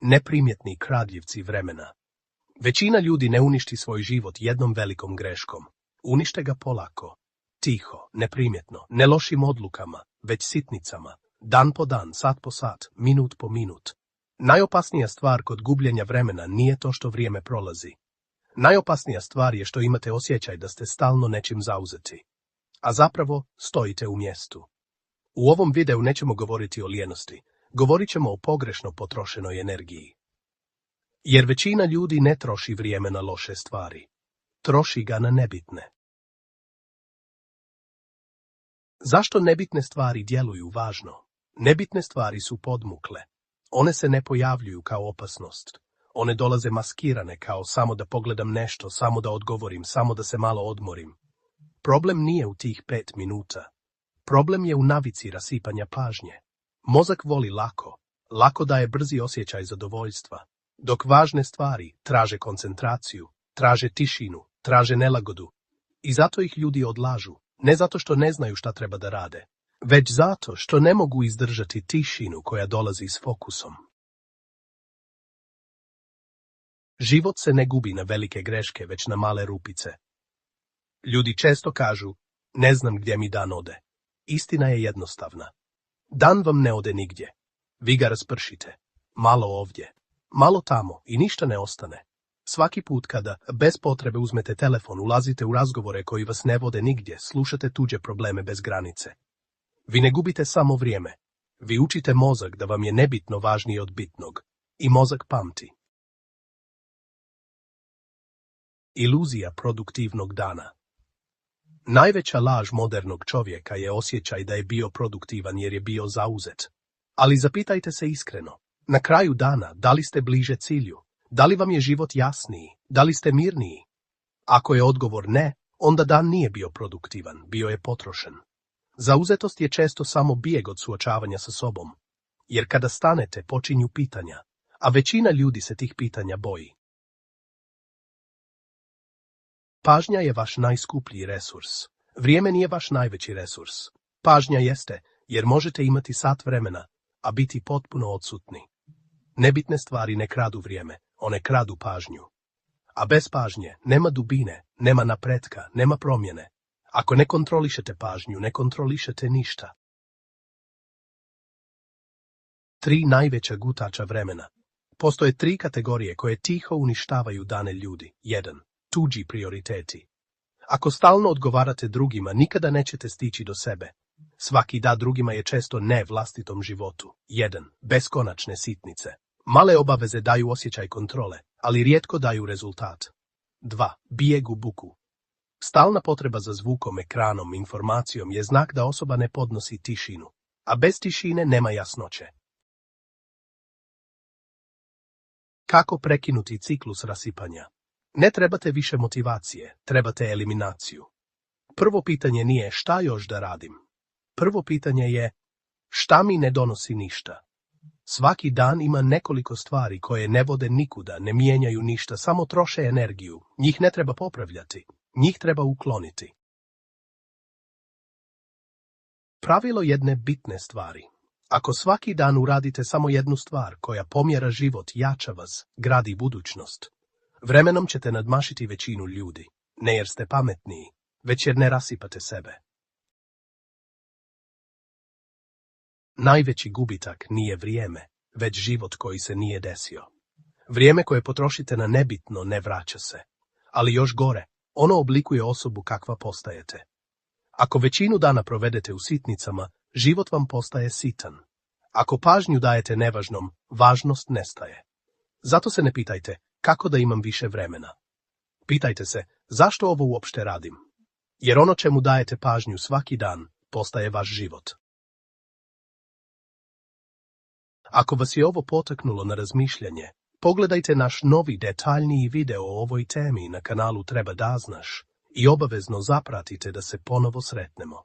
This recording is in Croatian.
Neprimjetni kradljivci vremena. Većina ljudi ne uništi svoj život jednom velikom greškom. Unište ga polako, tiho, neprimjetno, ne lošim odlukama, već sitnicama, dan po dan, sat po sat, minut po minut. Najopasnija stvar kod gubljenja vremena nije to što vrijeme prolazi. Najopasnija stvar je što imate osjećaj da ste stalno nečim zauzeti, a zapravo stojite u mjestu. U ovom videu nećemo govoriti o lijenosti, govorit ćemo o pogrešno potrošenoj energiji. Jer većina ljudi ne troši vrijeme na loše stvari. Troši ga na nebitne. Zašto nebitne stvari djeluju važno? Nebitne stvari su podmukle. One se ne pojavljuju kao opasnost. One dolaze maskirane kao samo da pogledam nešto, samo da odgovorim, samo da se malo odmorim. Problem nije u tih 5 minuta. Problem je u navici rasipanja pažnje. Mozak voli lako daje brzi osjećaj zadovoljstva, dok važne stvari traže koncentraciju, traže tišinu, traže nelagodu. I zato ih ljudi odlažu, ne zato što ne znaju šta treba da rade, već zato što ne mogu izdržati tišinu koja dolazi s fokusom. Život se ne gubi na velike greške, već na male rupice. Ljudi često kažu, ne znam gdje mi dan ode. Istina je jednostavna. Dan vam ne ode nigdje. Vi ga raspršite. Malo ovdje, malo tamo i ništa ne ostane. Svaki put kada, bez potrebe, uzmete telefon, ulazite u razgovore koji vas ne vode nigdje, slušate tuđe probleme bez granice. Vi ne gubite samo vrijeme. Vi učite mozak da vam je nebitno važnije od bitnog. I mozak pamti. Iluzija produktivnog dana. Najveća laž modernog čovjeka je osjećaj da je bio produktivan jer je bio zauzet. Ali zapitajte se iskreno, na kraju dana, da li ste bliže cilju? Da li vam je život jasniji? Da li ste mirniji? Ako je odgovor ne, onda dan nije bio produktivan, bio je potrošen. Zauzetost je često samo bijeg od suočavanja sa sobom. Jer kada stanete, počinju pitanja, a većina ljudi se tih pitanja boji. Pažnja je vaš najskuplji resurs. Vrijeme nije vaš najveći resurs. Pažnja jeste, jer možete imati sat vremena, a biti potpuno odsutni. Nebitne stvari ne kradu vrijeme, one kradu pažnju. A bez pažnje nema dubine, nema napretka, nema promjene. Ako ne kontrolišete pažnju, ne kontrolišete ništa. 3 najveća gutača vremena. Postoje 3 kategorije koje tiho uništavaju dane ljudi. 1. Tuđi prioriteti. Ako stalno odgovarate drugima, nikada nećete stići do sebe. Svaki da drugima je često ne vlastitom životu. 1. Beskonačne sitnice. Male obaveze daju osjećaj kontrole, ali rijetko daju rezultat. 2. Bijeg u buku. Stalna potreba za zvukom, ekranom, informacijom je znak da osoba ne podnosi tišinu, a bez tišine nema jasnoće. Kako prekinuti ciklus rasipanja? Ne trebate više motivacije, trebate eliminaciju. Prvo pitanje nije šta još da radim. Prvo pitanje je šta mi ne donosi ništa. Svaki dan ima nekoliko stvari koje ne vode nikuda, ne mijenjaju ništa, samo troše energiju. Njih ne treba popravljati, njih treba ukloniti. Pravilo jedne bitne stvari. Ako svaki dan uradite samo jednu stvar koja pomjera život, jača vas, gradi budućnost, vremenom ćete nadmašiti većinu ljudi, ne jer ste pametniji, već jer ne rasipate sebe. Najveći gubitak nije vrijeme, već život koji se nije desio. Vrijeme koje potrošite na nebitno ne vraća se, ali još gore, ono oblikuje osobu kakva postajete. Ako većinu dana provedete u sitnicama, život vam postaje sitan. Ako pažnju dajete nevažnom, važnost nestaje. Zato se ne pitajte kako da imam više vremena. Pitajte se zašto ovo uopšte radim. Jer ono čemu dajete pažnju svaki dan postaje vaš život. Ako vas je ovo potaknulo na razmišljanje, pogledajte naš novi detaljniji video o ovoj temi na kanalu Treba da znaš i obavezno zapratite da se ponovo sretnemo.